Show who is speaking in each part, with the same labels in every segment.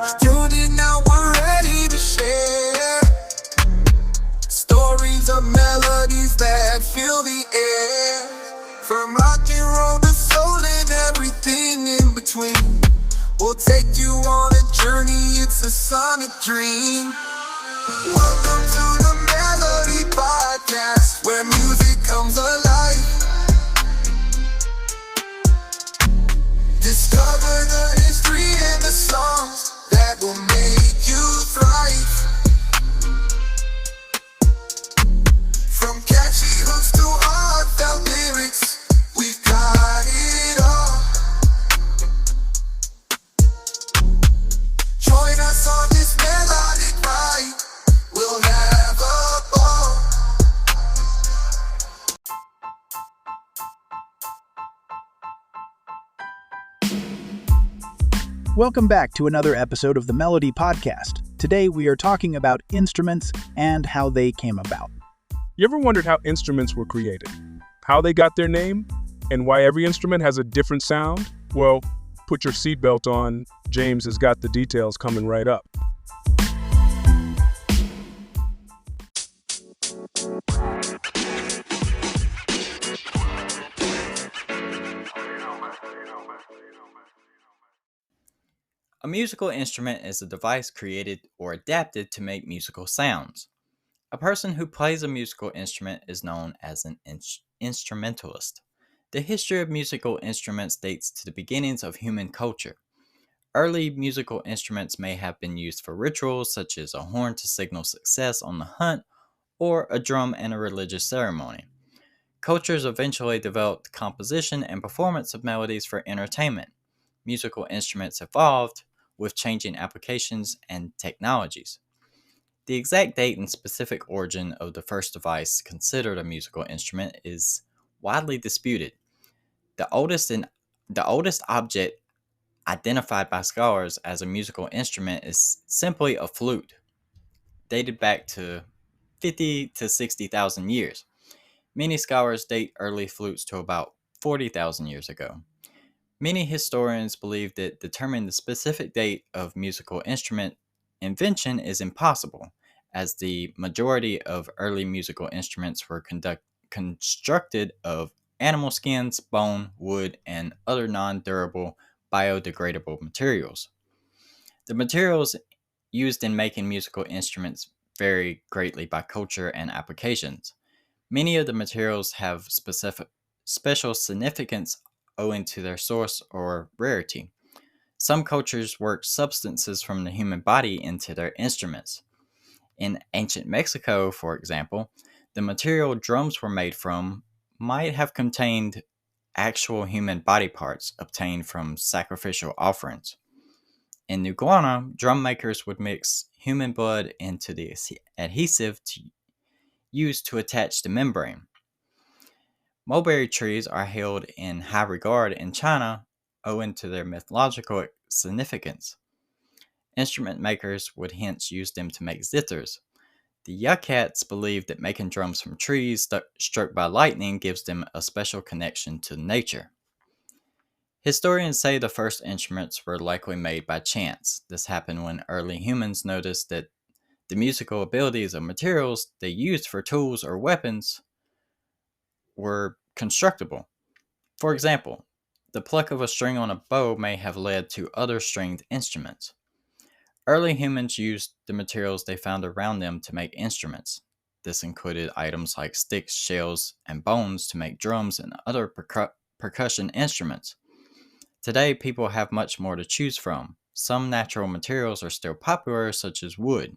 Speaker 1: Tuned in now, we're ready to share stories of melodies that fill the air. From rock and roll to soul and everything in between. We'll take you on a journey, it's a sonic dream. Welcome to the Melody Podcast, where music comes alive. Discover the history and the songs that will make you thrive. From catchy hooks to heartfelt lyrics, we've got it all. Join us on this melodic ride, we'll have a ball.
Speaker 2: Welcome back to another episode of the Melody Podcast. Today we are talking about instruments and how they came about.
Speaker 3: You ever wondered how instruments were created? How they got their name? And why every instrument has a different sound? Well, put your seatbelt on. James has got the details coming right up.
Speaker 4: A musical instrument is a device created or adapted to make musical sounds. A person who plays a musical instrument is known as an instrumentalist. The history of musical instruments dates to the beginnings of human culture. Early musical instruments may have been used for rituals such as a horn to signal success on the hunt or a drum in a religious ceremony. Cultures eventually developed composition and performance of melodies for entertainment. Musical instruments evolved with changing applications and technologies. The exact date and specific origin of the first device considered a musical instrument is widely disputed. The oldest object identified by scholars as a musical instrument is simply a flute, dated back to 50 to 60,000 years. Many scholars date early flutes to about 40,000 years ago. Many historians believe that determining the specific date of musical instrument invention is impossible, as the majority of early musical instruments were constructed of animal skins, bone, wood, and other non-durable biodegradable materials. The materials used in making musical instruments vary greatly by culture and applications. Many of the materials have special significance owing to their source or rarity. Some cultures work substances from the human body into their instruments. In ancient Mexico, for example, the material drums were made from might have contained actual human body parts obtained from sacrificial offerings. In New Guinea, drum makers would mix human blood into the adhesive used to attach the membrane. Mulberry trees are held in high regard in China owing to their mythological significance. Instrument makers would hence use them to make zithers. The Yucats believe that making drums from trees struck by lightning gives them a special connection to nature. Historians say the first instruments were likely made by chance. This happened when early humans noticed that the musical abilities of materials they used for tools or weapons were constructible. For example, the pluck of a string on a bow may have led to other stringed instruments. Early humans used the materials they found around them to make instruments. This included items like sticks, shells, and bones to make drums and other percussion instruments. Today, people have much more to choose from. Some natural materials are still popular, such as wood,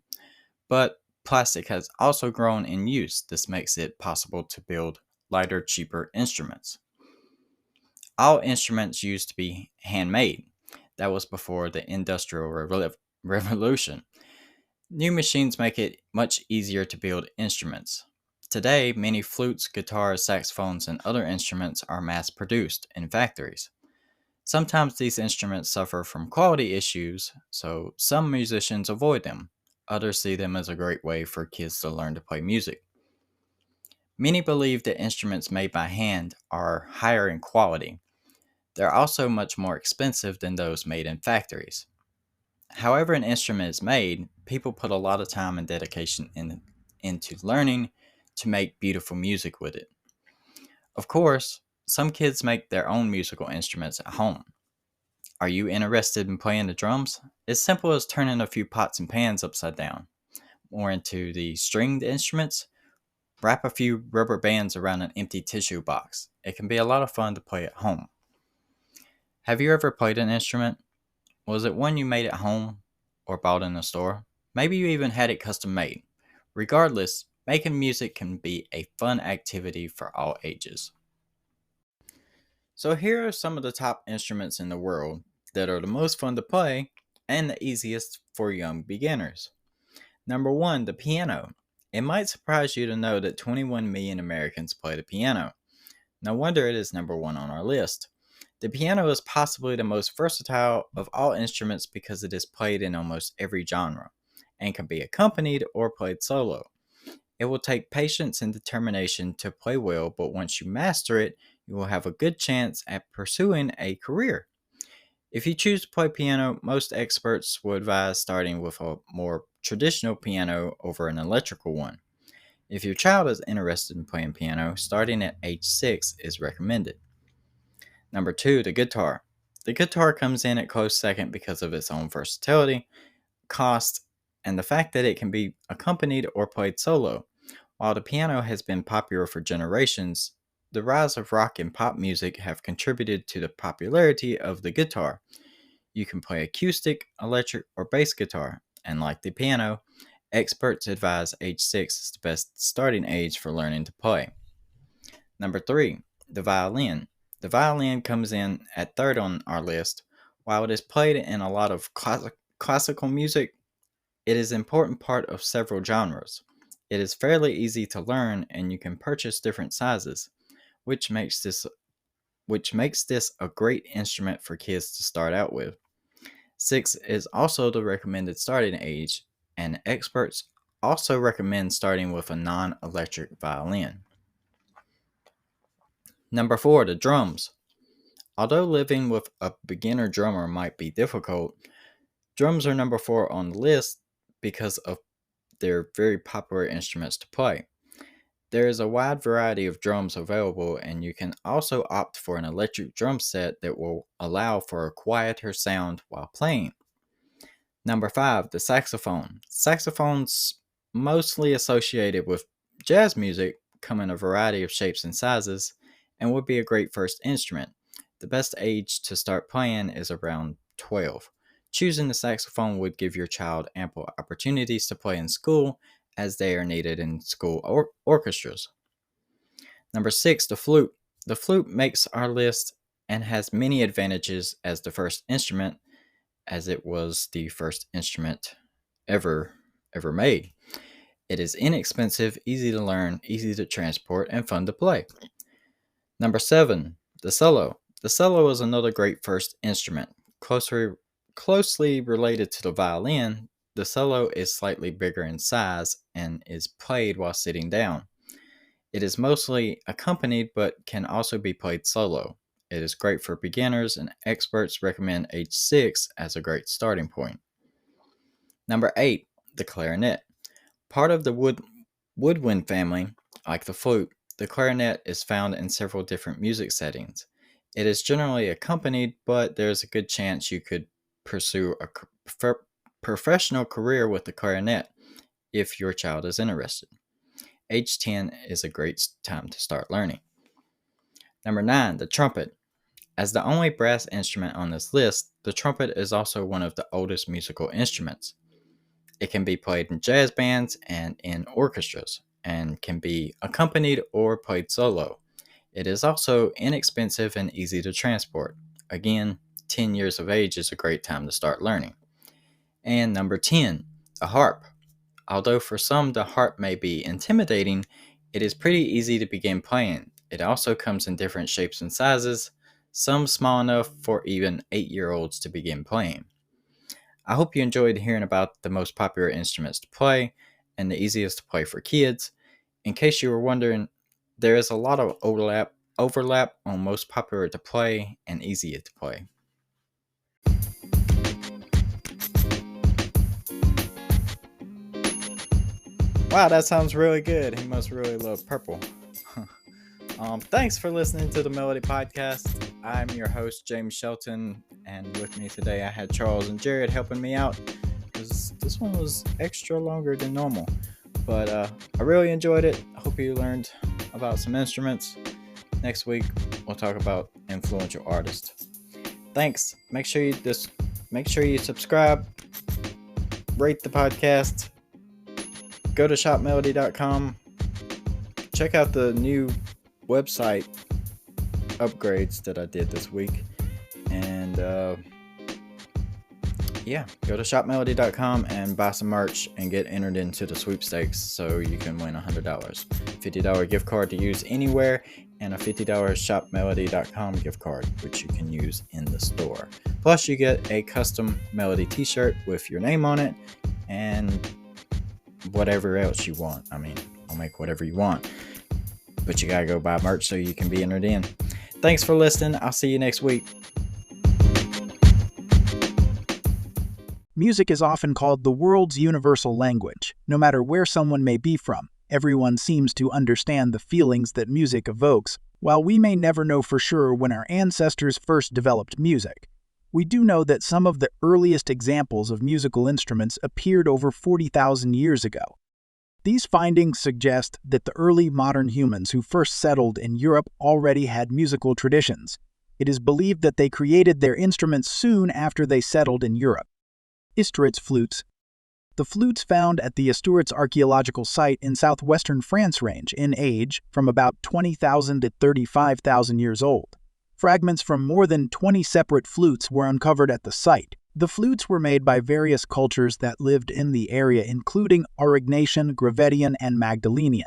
Speaker 4: but plastic has also grown in use. This makes it possible to build lighter, cheaper instruments. All instruments used to be handmade. That was before the Industrial Revolution. New machines make it much easier to build instruments. Today, many flutes, guitars, saxophones, and other instruments are mass-produced in factories. Sometimes these instruments suffer from quality issues, so some musicians avoid them. Others see them as a great way for kids to learn to play music. Many believe that instruments made by hand are higher in quality. They're also much more expensive than those made in factories. However an instrument is made, people put a lot of time and dedication into learning to make beautiful music with it. Of course, some kids make their own musical instruments at home. Are you interested in playing the drums? It's simple as turning a few pots and pans upside down. More into the stringed instruments, wrap a few rubber bands around an empty tissue box. It can be a lot of fun to play at home. Have you ever played an instrument? Was it one you made at home or bought in a store? Maybe you even had it custom made. Regardless, making music can be a fun activity for all ages. So here are some of the top instruments in the world that are the most fun to play and the easiest for young beginners. Number 1, the piano. It might surprise you to know that 21 million Americans play the piano. No wonder it is number 1 on our list. The piano is possibly the most versatile of all instruments because it is played in almost every genre and can be accompanied or played solo. It will take patience and determination to play well, but once you master it, you will have a good chance at pursuing a career. If you choose to play piano, most experts will advise starting with a more traditional piano over an electrical one. If your child is interested in playing piano, starting at age 6 is recommended. Number 2, the guitar. The guitar comes in at close second because of its own versatility, cost, and the fact that it can be accompanied or played solo. While the piano has been popular for generations, the rise of rock and pop music have contributed to the popularity of the guitar. You can play acoustic, electric, or bass guitar, and like the piano, experts advise age 6 is the best starting age for learning to play. Number 3, the violin. The violin comes in at third on our list. While it is played in a lot of classical music, it is an important part of several genres. It is fairly easy to learn and you can purchase different sizes, which makes this a great instrument for kids to start out with. 6 is also the recommended starting age, and experts also recommend starting with a non-electric violin. Number 4, the drums. Although living with a beginner drummer might be difficult, drums are number 4 on the list because of their very popular instruments to play. There is a wide variety of drums available, and you can also opt for an electric drum set that will allow for a quieter sound while playing. Number 5, the saxophone. Saxophones, mostly associated with jazz music, come in a variety of shapes and sizes and would be a great first instrument. The best age to start playing is around 12. Choosing the saxophone would give your child ample opportunities to play in school as they are needed in school orchestras. Number 6, the flute. The flute makes our list and has many advantages as the first instrument, as it was the first instrument ever made. It is inexpensive, easy to learn, easy to transport, and fun to play. Number 7, the cello. The cello is another great first instrument. Closely related to the violin, the cello is slightly bigger in size and is played while sitting down. It is mostly accompanied but can also be played solo. It is great for beginners and experts recommend age 6 as a great starting point. Number 8, the clarinet. Part of the woodwind family, like the flute, the clarinet is found in several different music settings. It is generally accompanied, but there is a good chance you could pursue a professional career with the clarinet if your child is interested. Age 10 is a great time to start learning. Number 9, the trumpet. As the only brass instrument on this list, the trumpet is also one of the oldest musical instruments. It can be played in jazz bands and in orchestras, and can be accompanied or played solo. It is also inexpensive and easy to transport. Again, 10 years of age is a great time to start learning. And number 10, a harp. Although for some the harp may be intimidating, it is pretty easy to begin playing. It also comes in different shapes and sizes, some small enough for even 8-year-olds to begin playing. I hope you enjoyed hearing about the most popular instruments to play and the easiest to play for kids. In case you were wondering, there is a lot of overlap on most popular to play and easier to play. Wow, that sounds really good. He must really love purple. Thanks for listening to the Melody Podcast. I'm your host, James Shelton, and with me today I had Charles and Jared helping me out because this one was extra longer than normal. But I really enjoyed it. I hope you learned about some instruments. Next week we'll talk about influential artists. Thanks. Make sure you subscribe, rate the podcast, go to shopmelody.com, check out the new website upgrades that I did this week, and go to shopmelody.com and buy some merch and get entered into the sweepstakes so you can win $100, $50 gift card to use anywhere, and a $50 shopmelody.com gift card which you can use in the store. Plus you get a custom Melody t-shirt with your name on it and whatever else you want. I mean, I'll make whatever you want, but you gotta go buy merch so you can be entered in. Thanks for listening. I'll see you next week.
Speaker 2: Music is often called the world's universal language. No matter where someone may be from, everyone seems to understand the feelings that music evokes. While we may never know for sure when our ancestors first developed music, we do know that some of the earliest examples of musical instruments appeared over 40,000 years ago. These findings suggest that the early modern humans who first settled in Europe already had musical traditions. It is believed that they created their instruments soon after they settled in Europe. Isturiz flutes. The flutes found at the Isturiz archaeological site in southwestern France range in age from about 20,000 to 35,000 years old. Fragments from more than 20 separate flutes were uncovered at the site. The flutes were made by various cultures that lived in the area, including Aurignacian, Gravettian, and Magdalenian.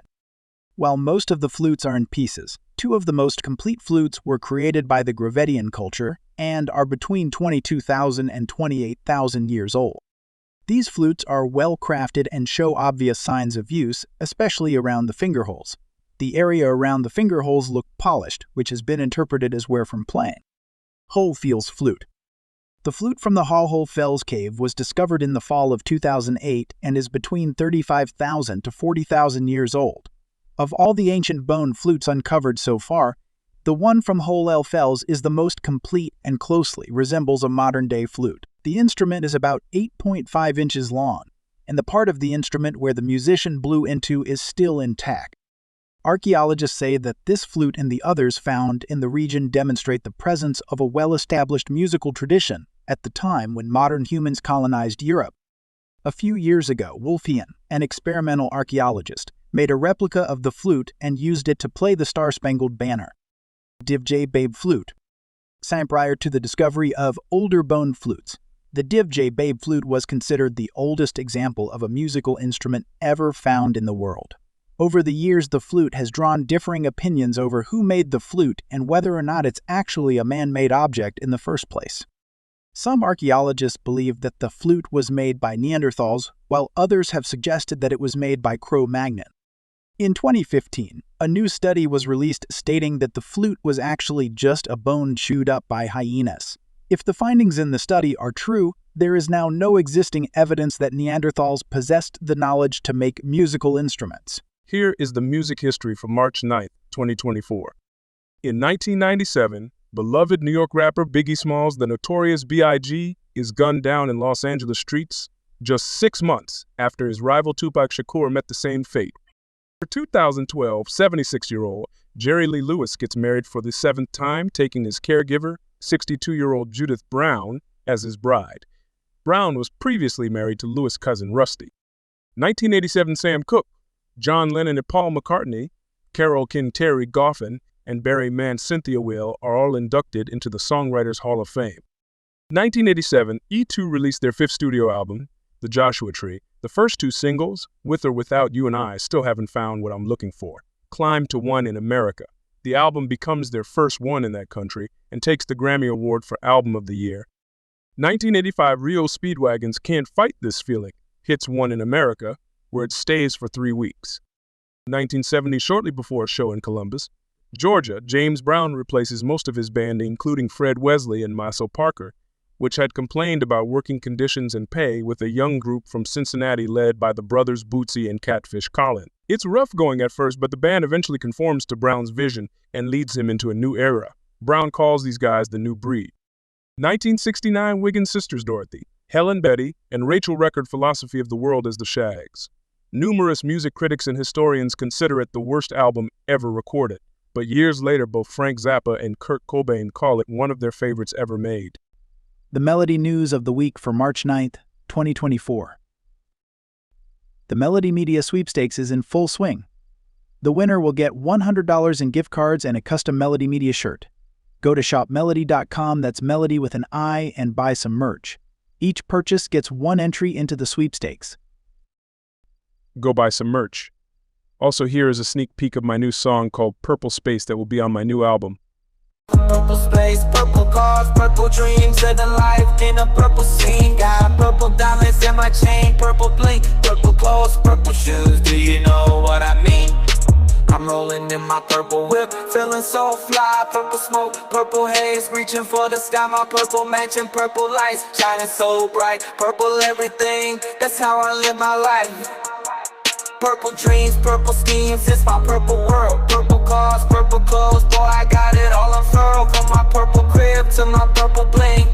Speaker 2: While most of the flutes are in pieces, two of the most complete flutes were created by the Gravettian culture and are between 22,000 and 28,000 years old. These flutes are well crafted and show obvious signs of use, especially around the fingerholes. The area around the fingerholes look polished, which has been interpreted as wear from playing. Holfels flute. The flute from the Holhol Fells cave was discovered in the fall of 2008 and is between 35,000 to 40,000 years old. Of all the ancient bone flutes uncovered so far, the one from Holhol Fells is the most complete and closely resembles a modern-day flute. The instrument is about 8.5 inches long, and the part of the instrument where the musician blew into is still intact. Archaeologists say that this flute and the others found in the region demonstrate the presence of a well-established musical tradition at the time when modern humans colonized Europe. A few years ago, Wolfian, an experimental archaeologist, made a replica of the flute and used it to play the Star-Spangled Banner. Divj Babe flute. Prior to the discovery of older bone flutes, the Divj Babe flute was considered the oldest example of a musical instrument ever found in the world. Over the years, the flute has drawn differing opinions over who made the flute and whether or not it's actually a man-made object in the first place. Some archaeologists believe that the flute was made by Neanderthals, while others have suggested that it was made by Cro-Magnon. In 2015, a new study was released stating that the flute was actually just a bone chewed up by hyenas. If the findings in the study are true, there is now no existing evidence that Neanderthals possessed the knowledge to make musical instruments.
Speaker 3: Here is the music history for March 9, 2024. In 1997, beloved New York rapper Biggie Smalls, the notorious B.I.G., is gunned down in Los Angeles streets just 6 months after his rival Tupac Shakur met the same fate. In 2012, 76-year-old Jerry Lee Lewis gets married for the 7th time, taking his caregiver, 62-year-old Judith Brown, as his bride. Brown was previously married to Lewis' cousin Rusty. 1987, Sam Cooke, John Lennon and Paul McCartney, Carole King, Terry Goffin, and Barry Mann, Cynthia Weil are all inducted into the Songwriters Hall of Fame. 1987, E2 released their 5th studio album, The Joshua Tree. The first 2 singles, With or Without You and I, Still Haven't Found What I'm Looking For, climbed to 1 in America. The album becomes their first 1 in that country and takes the Grammy Award for Album of the Year. 1985, Rio Speedwagon's Can't Fight This Feeling hits 1 in America, where it stays for 3 weeks. 1970, shortly before a show in Columbus, Georgia, James Brown replaces most of his band, including Fred Wesley and Maso Parker, which had complained about working conditions and pay with a young group from Cincinnati led by the brothers Bootsy and Catfish Colin. It's rough going at first, but the band eventually conforms to Brown's vision and leads him into a new era. Brown calls these guys the new breed. 1969 Wiggins sisters Dorothy, Helen Betty, and Rachel record Philosophy of the World as the Shags. Numerous music critics and historians consider it the worst album ever recorded, but years later both Frank Zappa and Kurt Cobain call it one of their favorites ever made.
Speaker 2: The Melody News of the Week for March 9th, 2024. The Melody Media Sweepstakes is in full swing. The winner will get $100 in gift cards and a custom Melody Media shirt. Go to shopmelody.com, that's Melody with an I, and buy some merch. Each purchase gets one entry into the sweepstakes.
Speaker 3: Go buy some merch. Also, here is a sneak peek of my new song called Purple Space that will be on my new album.
Speaker 1: Purple space, purple cars, purple dreams, living life in a purple scene. Got purple diamonds in my chain, purple bling, purple clothes, purple shoes. Do you know what I mean? I'm rolling in my purple whip, feeling so fly. Purple smoke, purple haze, reaching for the sky. My purple mansion, purple lights, shining so bright. Purple everything, that's how I live my life. Purple dreams, purple schemes, it's my purple world. Purple cars, purple clothes, boy I got it all unfurled. From my purple crib to my purple bling.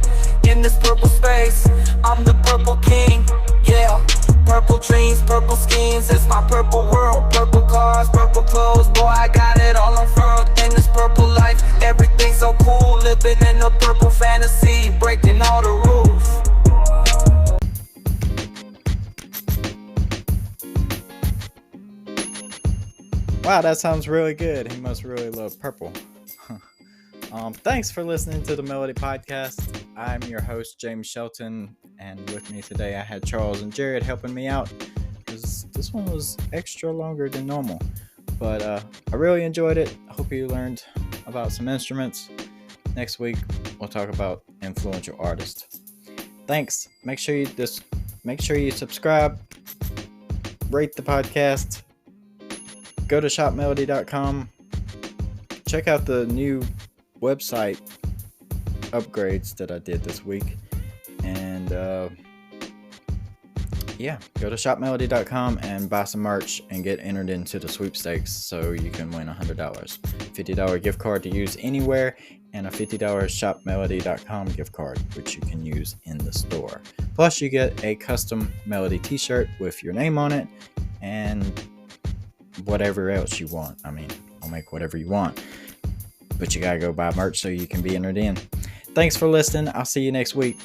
Speaker 1: In this purple space, I'm the purple king, yeah. Purple dreams, purple schemes, it's my purple world. Purple cars, purple clothes, boy I got it all unfurled. In this purple life, everything's so cool. Living in a purple fantasy, breaking all the rules.
Speaker 4: Wow, that sounds really good. He must really love purple. Thanks for listening to the Melody Podcast. I'm your host, James Shelton, and with me today I had Charles and Jared helping me out because this one was extra longer than normal. But I really enjoyed it. I hope you learned about some instruments. Next week, we'll talk about influential artists. Thanks. Make sure you subscribe, rate the podcast. Go to shopmelody.com. Check out the new website upgrades that I did this week. And go to shopmelody.com and buy some merch and get entered into the sweepstakes so you can win $100. $50 gift card to use anywhere and a $50 shopmelody.com gift card, which you can use in the store. Plus you get a custom Melody t-shirt with your name on it and whatever else you want. I mean, I'll make whatever you want, but you gotta go buy merch so you can be entered in. Thanks for listening. I'll see you next week.